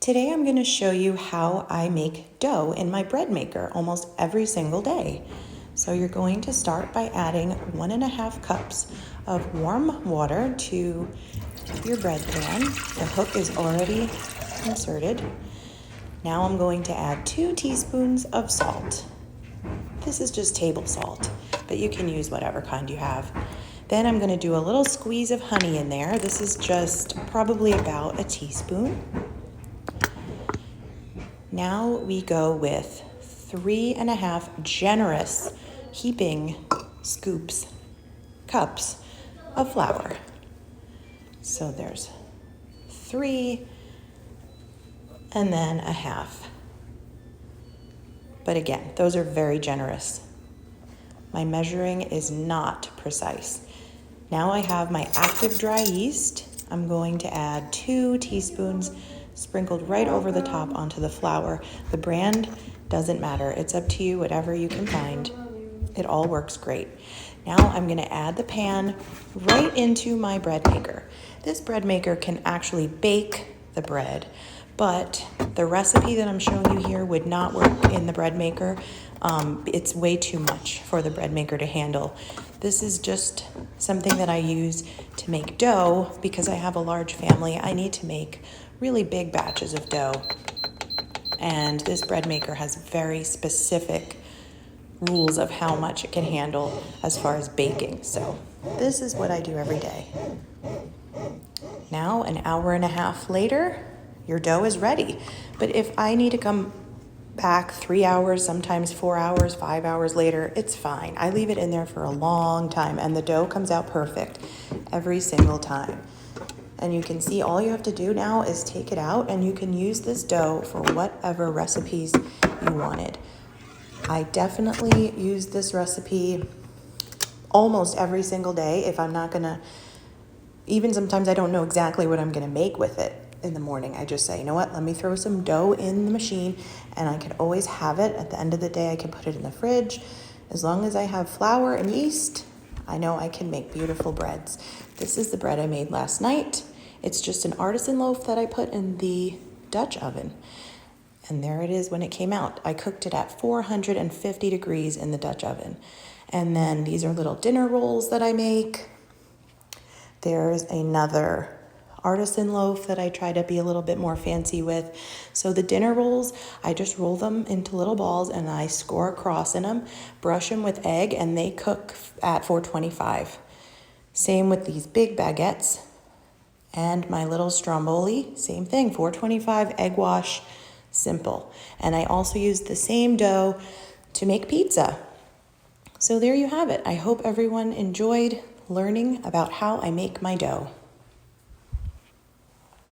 Today I'm going to show you how I make dough in my bread maker almost every single day. So you're going to start by adding 1.5 cups of warm water to your bread pan. The hook is already inserted. Now I'm going to add 2 teaspoons of salt. This is just table salt, but you can use whatever kind you have. Then I'm going to do a little squeeze of honey in there. This is just probably about a teaspoon. Now we go with 3.5 generous heaping cups of flour. So there's 3 and then a half. But again, those are very generous. My measuring is not precise. Now I have my active dry yeast. I'm going to add 2 teaspoons sprinkled right over the top onto the flour. The brand doesn't matter. It's up to you, whatever you can find. It all works great. Now I'm going to add the pan right into my bread maker. This bread maker can actually bake the bread, but the recipe that I'm showing you here would not work in the bread maker. It's way too much for the bread maker to handle. This is just something that I use to make dough because I have a large family. I need to make really big batches of dough. And this bread maker has very specific rules of how much it can handle as far as baking. So this is what I do every day. Now, an hour and a half later, your dough is ready. But if I need to come back 3 hours, sometimes 4 hours, 5 hours later, it's fine. I leave it in there for a long time and the dough comes out perfect every single time. And you can see all you have to do now is take it out and you can use this dough for whatever recipes you wanted. I definitely use this recipe almost every single day if I'm not gonna, even sometimes I don't know exactly what I'm gonna make with it in the morning. I just say, you know what, let me throw some dough in the machine and I can always have it. At the end of the day, I can put it in the fridge. As long as I have flour and yeast, I know I can make beautiful breads. This is the bread I made last night. It's just an artisan loaf that I put in the Dutch oven. And there it is when it came out. I cooked it at 450 degrees in the Dutch oven. And then these are little dinner rolls that I make. There's another artisan loaf that I try to be a little bit more fancy with. So the dinner rolls, I just roll them into little balls and I score a cross in them, brush them with egg, and they cook at 425. Same with these big baguettes. And my little stromboli, same thing, 425, egg wash, simple. And I also use the same dough to make pizza. So there you have it. I hope everyone enjoyed learning about how I make my dough.